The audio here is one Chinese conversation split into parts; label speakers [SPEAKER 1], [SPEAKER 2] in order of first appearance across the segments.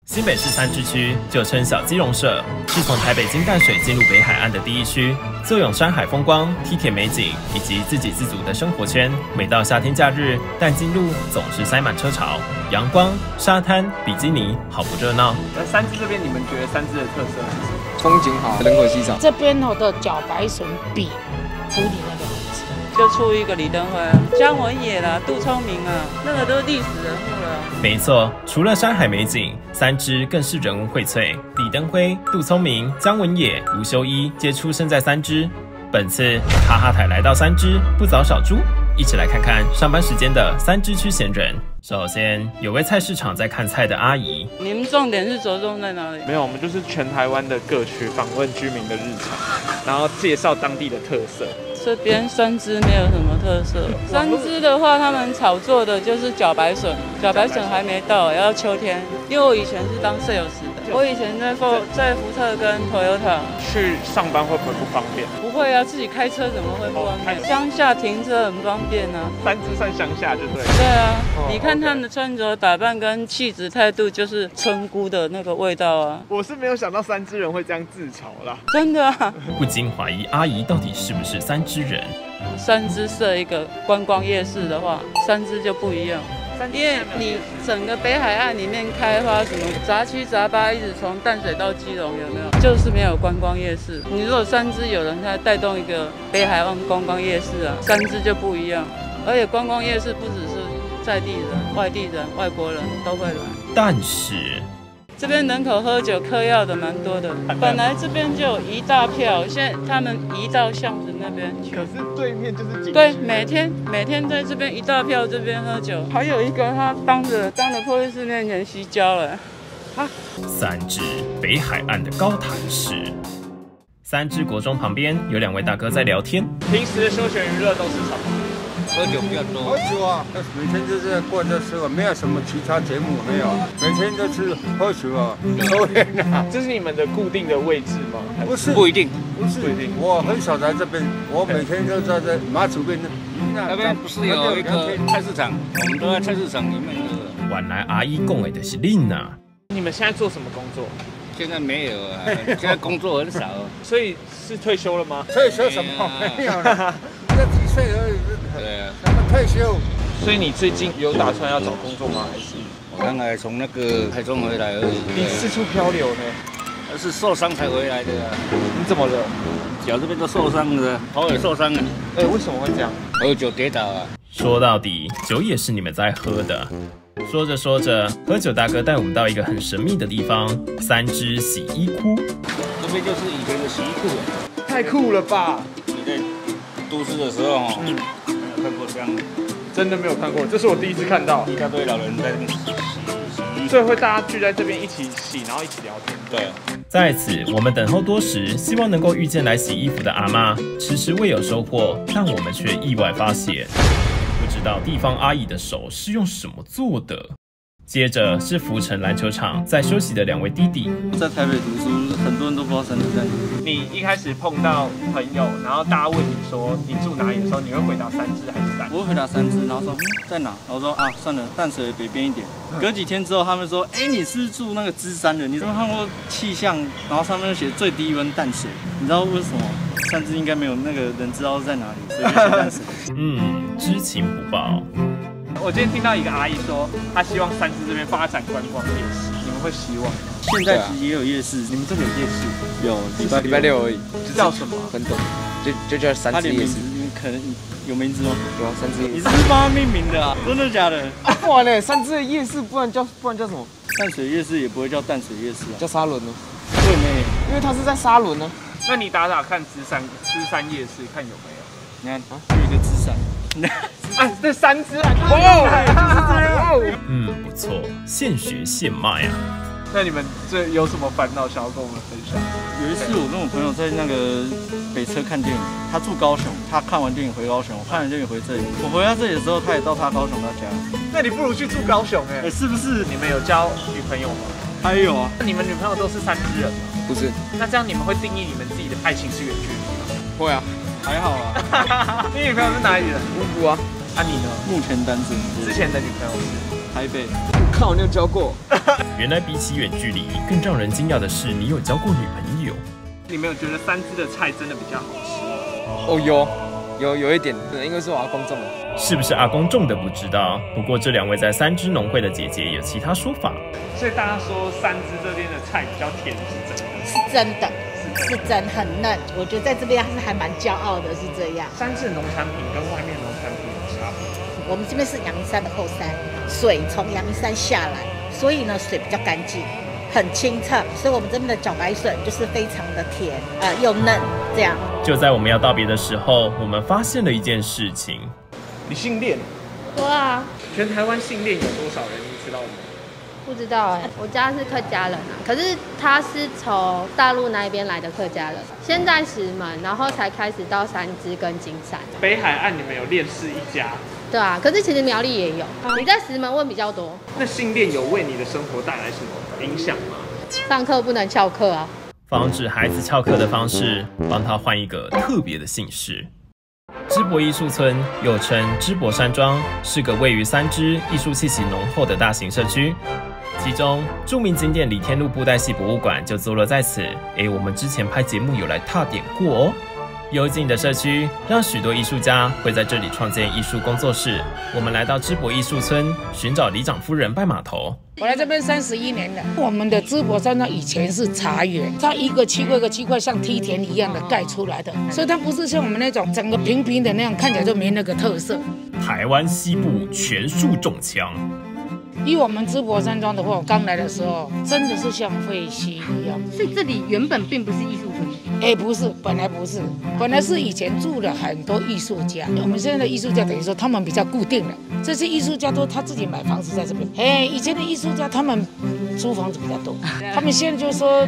[SPEAKER 1] 新北市三支区，旧称小基隆社，是从台北经淡水进入北海岸的第一区，坐拥山海风光、梯田美景以及自给自足的生活圈。每到夏天假日，淡金路总是塞满车潮，阳光、沙滩、比基尼，好不热闹。
[SPEAKER 2] 那三支这边，你们觉得三支的特色是什么？
[SPEAKER 3] 风景好，人口稀少。
[SPEAKER 4] 这边的茭白笋比埔里那个好吃。
[SPEAKER 5] 就出一个李登辉啊，姜文也啦，杜聪明啊，那个都是历史人物了。
[SPEAKER 1] 没错，除了山海美景，三支更是人文荟萃。李登辉、杜聪明、姜文也、卢修一皆出生在三支。本次哈哈台来到三支，不早小猪，一起来看看上班时间的三支区闲人。首先，有位菜市场在看菜的阿姨。
[SPEAKER 5] 你们重点是着重在哪里？
[SPEAKER 2] 没有，我们就是全台湾的各区访问居民的日常，然后介绍当地的特色。
[SPEAKER 5] 这边三支没有什么特色。三支的话，他们炒作的就是茭白笋，茭白笋还没到，要秋天。因为我以前是当sales的，我以前在福特跟 Toyota。
[SPEAKER 2] 去上班会不会不方便？
[SPEAKER 5] 不会啊，自己开车怎么会不方便？乡下停车很方便啊。
[SPEAKER 2] 三支算乡下就对了。
[SPEAKER 5] 对啊，你看他们的穿着打扮跟气质态度，就是村姑的那个味道啊。
[SPEAKER 2] 我是没有想到三支人会这样自嘲啦。
[SPEAKER 5] 真的啊，
[SPEAKER 1] 不禁怀疑阿姨到底是不是三支人。
[SPEAKER 5] 三支设一个观光夜市的话，三支就不一样。因为你整个北海岸里面开发什么杂七杂八，一直从淡水到基隆，有没有？就是没有观光夜市。你如果三支有人在带动一个北海岸观光夜市啊，三支就不一样。而且观光夜市不只是在地人、外地人、外国人都会来。
[SPEAKER 1] 但是
[SPEAKER 5] 这边人口喝酒嗑药的蛮多的，本来这边就有一大票，现在他们移到巷子那边去。
[SPEAKER 2] 可是对面就是景区。
[SPEAKER 5] 对，每天在这边一大票这边喝酒，还有一个他当着破卫士面前吸胶了。
[SPEAKER 1] 三支北海岸的高谈市。三支国中旁边有两位大哥在聊天。
[SPEAKER 2] 平时的休闲娱乐都是什么？
[SPEAKER 6] 喝酒比较多。喝酒啊，每天就是过这生活，没有什么其他节目，没有，每天都是喝酒啊，抽烟啊。
[SPEAKER 2] 这是你们的固定的位置吗？
[SPEAKER 6] 不是，
[SPEAKER 7] 不一定，
[SPEAKER 6] 不是，我很少来这边，我每天都在这马祖边
[SPEAKER 7] 那边不是有一个菜市场，我们都在菜市场里面的。
[SPEAKER 1] 原来阿姨讲的就是恁啊。
[SPEAKER 2] 你们现在做什么工作？
[SPEAKER 7] 现在没有啊，现在工作很少。
[SPEAKER 2] 所以是退休了吗？
[SPEAKER 6] 退休什么？没有了，才几岁而已。
[SPEAKER 7] 对啊。
[SPEAKER 6] 什么退休？
[SPEAKER 2] 所以你最近有打算要找工作吗？还是？
[SPEAKER 7] 我刚才从那个台中回来而已。
[SPEAKER 2] 你四处漂流呢？
[SPEAKER 7] 而是受伤才回来的啊。
[SPEAKER 2] 你怎么了？
[SPEAKER 7] 脚这边都受伤了，头也受伤了。
[SPEAKER 2] 为什么会这样？
[SPEAKER 7] 喝酒跌倒啊。
[SPEAKER 1] 说到底，酒也是你们在喝的。说着说着，喝酒大哥带我们到一个很神秘的地方——三支洗衣库。
[SPEAKER 7] 这边就是以前的洗衣库啊。
[SPEAKER 2] 太酷了吧！
[SPEAKER 7] 你在都市的时候没有看过这样的。
[SPEAKER 2] 真的没有看过，这是我第一次看到。
[SPEAKER 7] 一大堆老人在那边洗衣，
[SPEAKER 2] 所以会大家聚在这边一起洗，然后一起聊天。
[SPEAKER 7] 对。
[SPEAKER 1] 在此，我们等候多时，希望能够遇见来洗衣服的阿嬷，迟迟未有收获，但我们却意外发现，不知道地方阿姨的手是用什么做的。接着是福城篮球场在休息的两位弟弟。
[SPEAKER 8] 在台北读书，很多人都不知道三支在哪。
[SPEAKER 2] 你一开始碰到朋友，然后大家问你说你住哪里的时候，你会回答三支还是三支？
[SPEAKER 8] 我会回答三支，然后说在哪？然后说啊，算了，淡水北边一点。隔几天之后，他们说，你是住那个芝山的？你有没有看过气象？然后上面写最低温淡水，你知道为什么？三支应该没有那个人知道在哪里，所以就写淡水。
[SPEAKER 1] 知情不报。
[SPEAKER 2] 我今天听到一个阿姨说，她希望三支这边发展观光夜市，你们会希望吗？
[SPEAKER 8] 现在其实也有夜市，
[SPEAKER 2] 你们这里有夜市？
[SPEAKER 8] 有，
[SPEAKER 3] 礼拜六而已。
[SPEAKER 2] 叫什么？
[SPEAKER 3] 很懂，就叫三支夜市。
[SPEAKER 8] 可能有名字吗？
[SPEAKER 3] 有啊，三支夜市。
[SPEAKER 8] 你是不是帮他命名的啊？真的假的？
[SPEAKER 3] 不然呢？三支的夜市，不然叫什么？
[SPEAKER 8] 淡水夜市也不会叫淡水夜市啊，
[SPEAKER 3] 叫沙仑呢。
[SPEAKER 8] 对呢，
[SPEAKER 3] 因为它是在沙仑呢。
[SPEAKER 2] 那你打看芝山夜市，看有没有？
[SPEAKER 8] 你看啊，有一个芝山。
[SPEAKER 2] 这三支啊！哇，
[SPEAKER 1] 不错，现学现卖啊。
[SPEAKER 2] 那你们这有什么烦恼想要跟我们分享？
[SPEAKER 8] 有一次我跟我朋友在那个北车看电影，他住高雄，他看完电影回高雄，我看完电影回这里。我回到这里的时候，他也到他高雄他家。
[SPEAKER 2] 那你不如去住高雄
[SPEAKER 8] 是不是？
[SPEAKER 2] 你们有交女朋友吗？
[SPEAKER 8] 还有啊。
[SPEAKER 2] 那你们女朋友都是三支人吗？
[SPEAKER 3] 不是。
[SPEAKER 2] 那这样你们会定义你们自己的爱情是远距离吗？
[SPEAKER 3] 会啊。
[SPEAKER 8] 还好啦。
[SPEAKER 2] 你女朋友是哪里人？
[SPEAKER 3] 乌布啊。
[SPEAKER 2] 啊你呢？
[SPEAKER 8] 目前单身。
[SPEAKER 2] 之前的女朋友是
[SPEAKER 8] 台北。
[SPEAKER 3] 靠，你有教过？
[SPEAKER 1] 原来比起远距离，更让人惊讶的是，你有交过女朋友。
[SPEAKER 2] 你们有觉得三芝的菜真的比较好吃吗？
[SPEAKER 3] 哦，有一点，可能因为是我阿公种的。
[SPEAKER 1] 是不是阿公种的不知道，不过这2位在三芝农会的姐姐有其他说法。
[SPEAKER 2] 所以大家说三芝这边的菜比较甜，是真的？
[SPEAKER 4] 是真的，是真很嫩。我觉得在这边是还蛮骄傲的，是这样。
[SPEAKER 2] 三芝农产品跟外面农产品有差别。
[SPEAKER 4] 我们这边是阳明山的后山，水从阳明山下来，所以呢水比较干净，很清澈，所以我们这边的茭白笋就是非常的甜，又嫩，这样。
[SPEAKER 1] 就在我们要道别的时候，我们发现了一件事情。
[SPEAKER 2] 你姓练？
[SPEAKER 9] 对啊，
[SPEAKER 2] 全台湾姓练有多少人？你知道吗？
[SPEAKER 9] 不知道哎，我家是客家人啊，可是他是从大陆那边来的客家人，先在石门，然后才开始到三芝跟金山。
[SPEAKER 2] 北海岸你们有练氏一家？
[SPEAKER 9] 对啊，可是其实苗栗也有，你在石门问比较多。
[SPEAKER 2] 那姓练有为你的生活带来什么影响吗？
[SPEAKER 9] 上课不能翘课啊。
[SPEAKER 1] 防止孩子翘课的方式，帮他换一个特别的姓氏。芝柏艺术村又称芝柏山庄，是个位于三芝艺术气息浓厚的大型社区。其中著名景点李天禄布袋戏博物馆就坐落在此。我们之前拍节目有来踏点过哦。幽静的社区让许多艺术家会在这里创建艺术工作室。我们来到芝柏艺术村，寻找里长夫人拜码头。
[SPEAKER 4] 我来这边31年了。我们的芝柏山庄以前是茶园，它一个区块像梯田一样的盖出来的，所以它不是像我们那种整个平平的那样，看起来就没那个特色。
[SPEAKER 1] 台湾西部全数中枪。
[SPEAKER 4] 以我们芝柏山庄的话，我刚来的时候真的是像废墟一样。
[SPEAKER 9] 所以这里原本并不是艺术村。
[SPEAKER 4] 不是，本来不是，本来是以前住了很多艺术家。我们现在的艺术家等于说他们比较固定了，这些艺术家都他自己买房子在这边。以前的艺术家他们租房子比较多，他们现在就说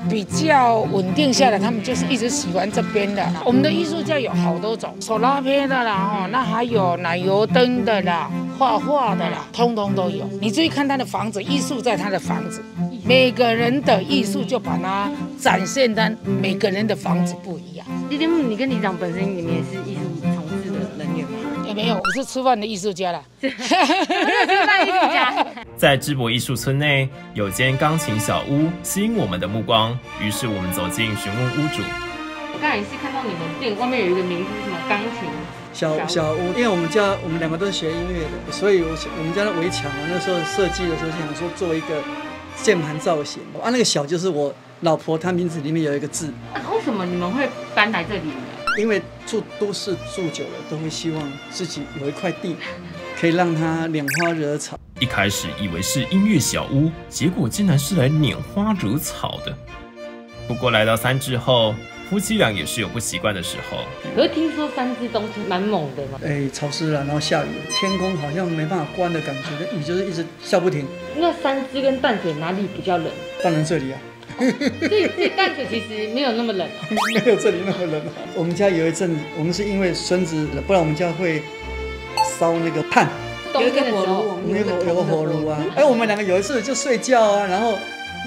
[SPEAKER 4] 比较稳定下来，他们就是一直喜欢这边的。我们的艺术家有好多种，手拉胚的啦，那还有奶油灯的啦，画画的啦，通通都有。你注意看他的房子，艺术在他的房子，每个人的艺术就把它展现的每个人的房子不一样。
[SPEAKER 9] 你跟里长本身你们也是艺术从事的人员吗？
[SPEAKER 4] 也没有，我是吃饭的艺术家啦。
[SPEAKER 9] 吃饭艺术家。
[SPEAKER 1] 在芝柏艺术村内有间钢琴小屋吸引我们的目光，于是我们走进询问屋主。
[SPEAKER 9] 我刚才也是看到你们店外面有一个名字，什么钢琴
[SPEAKER 8] 小屋，因为我们2个都是学音乐的，所以我们家的围墙那时候设计的时候就想说做一个键盘造型啊，那个小就是我老婆她名字里面有一个字。
[SPEAKER 9] 为什么你们会搬来这里呢？
[SPEAKER 8] 因为住都市住久了，都会希望自己有一块地，可以让它拈花惹草。
[SPEAKER 1] 一开始以为是音乐小屋，结果竟然是来拈花惹草的。不过来到三芝后，夫妻俩也是有不习惯的时候。
[SPEAKER 9] 可是听说三芝冬天蛮猛的嘛。
[SPEAKER 8] 潮湿了，然后下雨，天空好像没办法关的感觉，雨就是一直下不停。
[SPEAKER 9] 那三芝跟淡水哪里比较冷？
[SPEAKER 8] 当然这里啊。
[SPEAKER 9] 所以淡水其实没有那么冷啊。
[SPEAKER 8] 没有这里那么冷啊。我们家有一阵，我们是因为孙子，不然我们家会烧那个炭。
[SPEAKER 9] 有一个火炉，
[SPEAKER 8] 有个火炉啊。我们2个有一次就睡觉啊，然后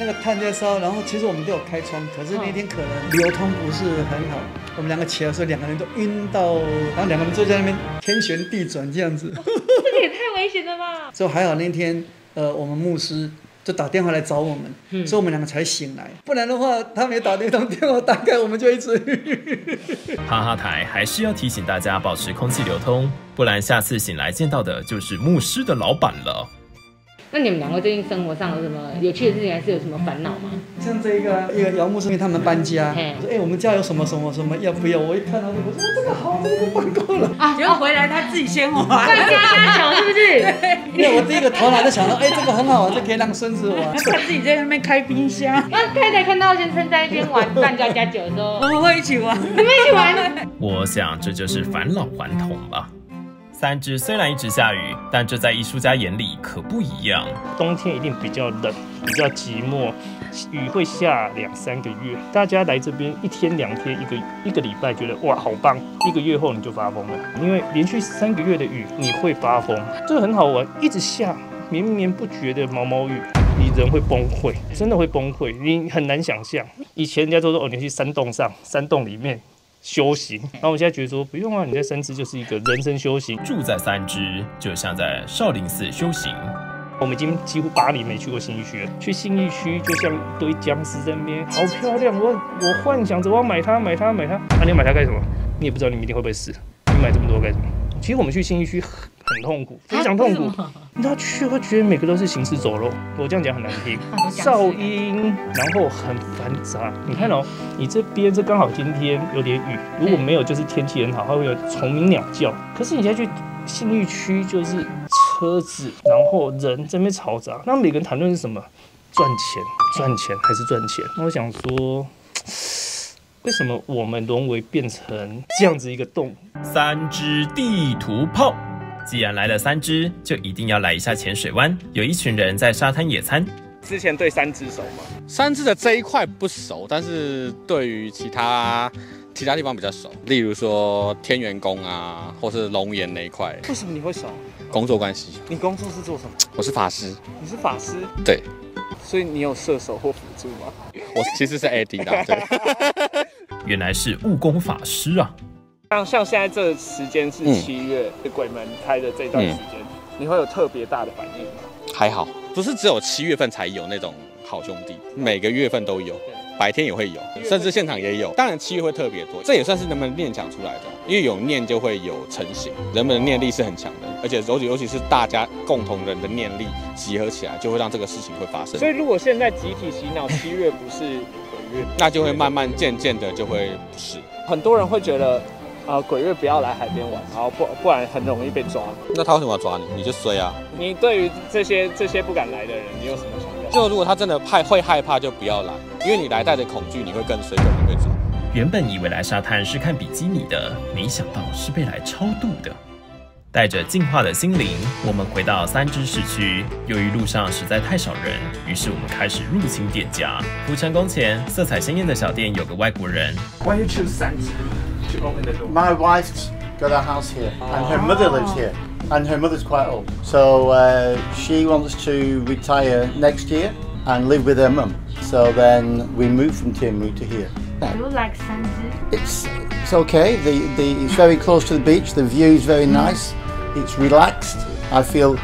[SPEAKER 8] 那个炭在烧，然后其实我们都有开窗，可是那天可能流通不是很好，我们2个起来的时候2个人都晕到，然后2个人就在那边天旋地转这样子。
[SPEAKER 9] 这个也太危险了吧！
[SPEAKER 8] 所以还好那天我们牧师就打电话来找我们，所以我们2个才醒来，不然的话他没打那通电话，大概我们就一直。
[SPEAKER 1] 哈哈台还是要提醒大家保持空气流通，不然下次醒来见到的就是牧师的老板了。
[SPEAKER 9] 那你们2个最近生活上有什么有趣的事情，还是有什么烦恼吗？
[SPEAKER 8] 像这一个姚牧师他们搬家，我说我们家有什么要不要？我一看到我说这个好，这个搬过了
[SPEAKER 4] 啊，结果回来他自己先玩，
[SPEAKER 9] 搬家加酒是不是？
[SPEAKER 8] 因为我第一个头脑就想到，这个很好玩，这可以让孙子玩。
[SPEAKER 4] 他自己在那边开冰箱。
[SPEAKER 9] 那太太看到先生在那边玩搬家加酒的时候，
[SPEAKER 4] 我们会一起玩，
[SPEAKER 9] 你们一起玩？
[SPEAKER 1] 我想这就是返老还童吧。三芝虽然一直下雨，但这在艺术家眼里可不一样。
[SPEAKER 10] 冬天一定比较冷，比较寂寞，雨会下2-3个月。大家来这边1天2天，一个礼拜，觉得哇好棒，1个月后你就发疯了，因为连续3个月的雨，你会发疯。这个很好玩，一直下绵绵不绝的毛毛雨，你人会崩溃，真的会崩溃，你很难想象。以前人家都说你去山洞里面修行，然后我现在觉得说不用啊，你在三芝就是一个人生修行。
[SPEAKER 1] 住在三芝就像在少林寺修行。
[SPEAKER 10] 我们已经几乎8年没去过信义区了。去信义区就像一堆僵尸在那边，好漂亮！我幻想着我要买它。那你买它干什么？你也不知道你明天会不会死。你买这么多干什么？其实我们去信义区很痛苦，非常痛苦。你知道去会觉得每个都是行尸走肉，我这样讲很难听，噪音，然后很繁杂。你看哦，你这边这刚好今天有点雨，如果没有就是天气很好，它会有虫鸣鸟叫。可是你现在去信义区就是车子，然后人在那边嘈杂，那每个人谈论是什么？赚钱还是赚钱？那我想说，为什么我们沦为变成这样子一个动物
[SPEAKER 1] ？3支地图炮，既然来了3支，就一定要来一下浅水湾。有一群人在沙滩野餐。
[SPEAKER 2] 之前对3支熟吗
[SPEAKER 11] ？3支的这一块不熟，但是对于其他地方比较熟，例如说天元宫啊，或是龙岩那一块。
[SPEAKER 2] 为什么你会熟？
[SPEAKER 11] 工作关系。
[SPEAKER 2] 你工作是做什么？
[SPEAKER 11] 我是法师。
[SPEAKER 2] 你是法师？
[SPEAKER 11] 对。
[SPEAKER 2] 所以你有射手或辅助吗？
[SPEAKER 11] 我其实是 AD 的，对。
[SPEAKER 1] 原来是务工法师啊！
[SPEAKER 2] 像现在这时间是7月，鬼门开的这段时间，你会有特别大的反应吗？
[SPEAKER 11] 还好，不是只有7月份才有那种好兄弟，每个月份都有。白天也会有，甚至现场也有。当然7月会特别多，这也算是人们念想出来的。因为有念就会有成型，人们的念力是很强的，而且尤其是大家共同人的念力集合起来，就会让这个事情会发生。
[SPEAKER 2] 所以如果现在集体洗脑7月不是鬼月，
[SPEAKER 11] 那就会慢慢渐渐的就会不是。
[SPEAKER 2] 很多人会觉得，鬼月不要来海边玩，然后不然很容易被抓。
[SPEAKER 11] 那他为什么要抓你？你就衰啊！
[SPEAKER 2] 你对于这些不敢来的人，你有什么想法？
[SPEAKER 11] 就如果他真的会害怕，就不要来，因为你来带着恐惧，你会更衰，更容易被抓。
[SPEAKER 1] 原本以为来沙滩是看比基尼的，没想到是被来超度的。带着净化的心灵，我们回到3支市区。由于路上实在太少人，于是我们开始入侵店家。福成宫前，色彩鲜艳的小店有个外国人。
[SPEAKER 2] Why you choose 3支to open the door?
[SPEAKER 12] My wife's got a house here, and her mother lives here. And her mother's quite old, so she wants to retire next year and live with her mum. So then we moved from Tianmu to here.
[SPEAKER 13] Do you like 3支?
[SPEAKER 12] It's okay. It's very close to the beach. The view is very nice. It's relaxed. I feel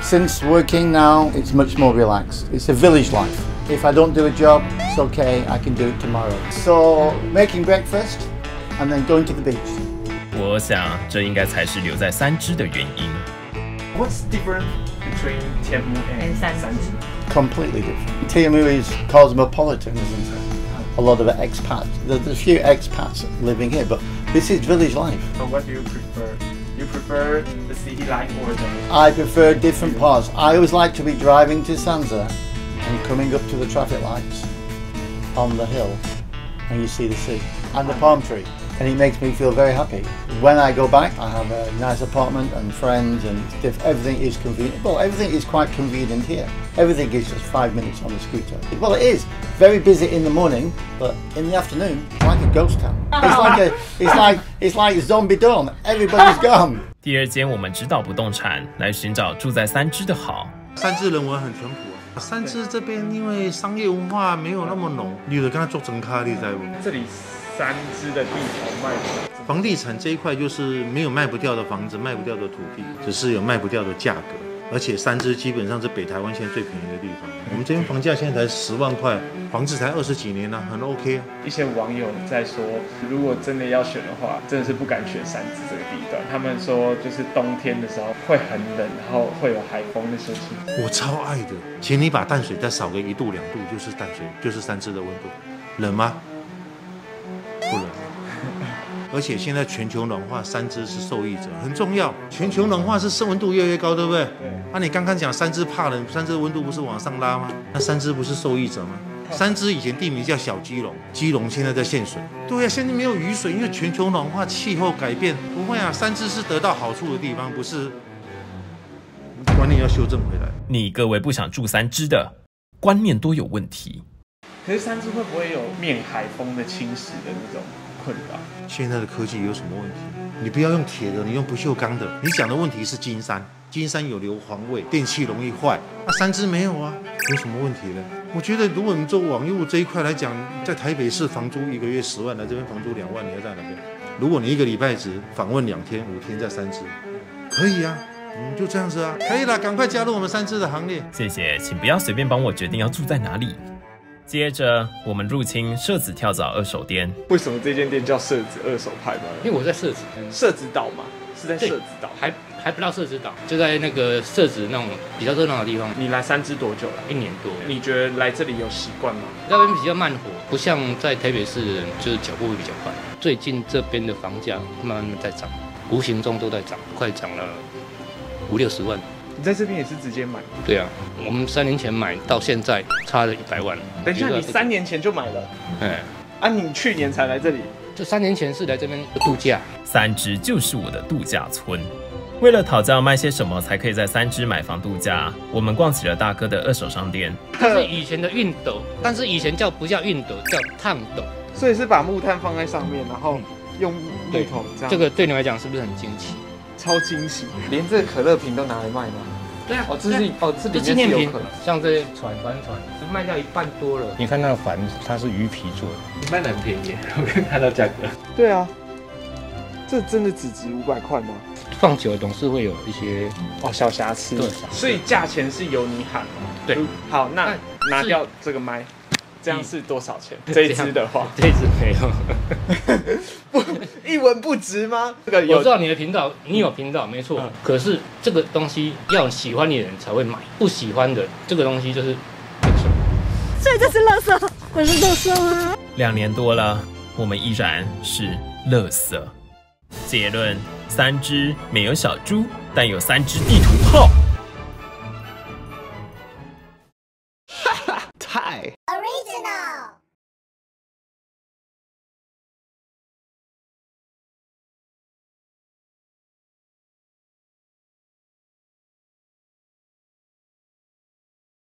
[SPEAKER 12] since working now, it's much more relaxed. It's a village life. If I don't do a job, it's okay. I can do it tomorrow. So making breakfast and then going to the beach.
[SPEAKER 1] 我想这应该才是留在3支的原因。
[SPEAKER 2] What's different between Tianmu and 3支?
[SPEAKER 12] Completely different. Tianmu is cosmopolitan, isn't it? A lot of expats. There's a few expats living here, but this is village life.
[SPEAKER 2] So what do you prefer? You prefer the city life or the?
[SPEAKER 12] I prefer different parts. I always like to be driving to Sanza and coming up to the traffic lights on the hill, and you see the sea and the palm tree. And it makes me feel very happy. When I go back, I have a nice apartment and friends, and everything is convenient. Well, everything is quite convenient here. Everything is just 5 minutes on the scooter. Well, it is very busy in the morning, but in the afternoon, it's like a ghost town. It's like zombie dawn. Everybody's gone.
[SPEAKER 1] 第2间我们指导不动产，来寻找住在3支的好。
[SPEAKER 14] 3支人文很淳朴啊。3支这边因为商业文化没有那么浓，你有跟他做整卡，你知道不？
[SPEAKER 2] 这里3支的地盘卖的，
[SPEAKER 14] 房地产这一块就是没有卖不掉的房子，卖不掉的土地，只是有卖不掉的价格。而且3支基本上是北台湾现在最便宜的地方。我们这边房价现在才10万块，房子才20几年了，很 OK 啊。
[SPEAKER 2] 一些网友在说，如果真的要选的话，真的是不敢选3支这个地段。他们说，就是冬天的时候会很冷，然后会有海风的心情。
[SPEAKER 14] 我超爱的，请你把淡水再少个1度2度，就是淡水，就是3支的温度。冷吗？不冷。而且现在全球暖化，3支是受益者，很重要。全球暖化是升温度越来越高，对不对？对。那你刚刚讲3支怕冷，3支的温度不是往上拉吗？那3支不是受益者吗？3支以前地名叫小基隆，基隆现在在限水。对啊，现在没有雨水，因为全球暖化、气候改变。不会啊，3支是得到好处的地方，不是。观念要修正回来。
[SPEAKER 1] 你各位不想住3支的，观念都有问题。
[SPEAKER 2] 可是3支会不会有面海风的侵蚀的那种困扰？
[SPEAKER 14] 现在的科技有什么问题？你不要用铁的，你用不锈钢的。你讲的问题是金山，金山有硫磺味，电器容易坏。那3支没有啊，有什么问题呢？我觉得如果你做网络这一块来讲，在台北市房租1个月10万，来这边房租2万，你要在哪边？如果你1个礼拜只访问2天5天在3支，可以啊。就这样子啊，可以了，赶快加入我们三只的行列。
[SPEAKER 1] 谢谢，请不要随便帮我决定要住在哪里。接着，我们入侵社子跳蚤二手店。
[SPEAKER 2] 为什么这间店叫社子二手拍卖？
[SPEAKER 15] 因为我在社子，
[SPEAKER 2] 社子岛嘛，是在社子岛，
[SPEAKER 15] 还不到社子岛，就在那个社子那种比较热闹的地方。
[SPEAKER 2] 你来三芝多久了
[SPEAKER 15] ？1年多。
[SPEAKER 2] 你觉得来这里有习惯吗？
[SPEAKER 15] 那边比较慢活，不像在台北市，就是脚步会比较快。最近这边的房价慢慢在涨，无形中都在涨，快涨了50-60万。
[SPEAKER 2] 你在这边也是直接买？
[SPEAKER 15] 对啊，我们3年前买到现在差了100万。
[SPEAKER 2] 等一下，你3年前就买了？
[SPEAKER 15] 哎，
[SPEAKER 2] 啊，你去年才来这里？
[SPEAKER 15] 这3年前是来这边度假。
[SPEAKER 1] 三芝就是我的度假村。为了讨教卖些什么才可以在三芝买房度假，我们逛起了大哥的二手商店。
[SPEAKER 15] 这是以前的熨斗，但是以前不叫熨斗，叫烫斗。
[SPEAKER 2] 所以是把木炭放在上面，然后用木头这样。
[SPEAKER 15] 这个对你来讲是不是很惊奇？
[SPEAKER 2] 超惊喜，连这个可乐瓶都拿来卖吗？
[SPEAKER 15] 对啊，
[SPEAKER 2] 这是这
[SPEAKER 15] 纪念品，像这些帆船卖掉1半多了。你看那个帆，它是鱼皮做的，卖得很便宜，我刚看到价格。
[SPEAKER 2] 对啊，这真的只值500块吗？
[SPEAKER 15] 放久了总是会有一些
[SPEAKER 2] 小瑕疵。对，所以价钱是由你喊吗？
[SPEAKER 15] 对。
[SPEAKER 2] 好，那拿掉这个麦。这样是多少钱？这一支的话，
[SPEAKER 15] 这一支没有，
[SPEAKER 2] 一文不值吗？这个
[SPEAKER 15] 我知道你的频道，你有频道没错，可是这个东西要喜欢你的人才会买，不喜欢的这个东西就是垃圾。
[SPEAKER 13] 所以这是垃圾，我是垃圾吗
[SPEAKER 1] ？2年多了，我们依然是垃圾。结论：三只没有小猪，但有3只地图炮。
[SPEAKER 2] 太
[SPEAKER 13] original。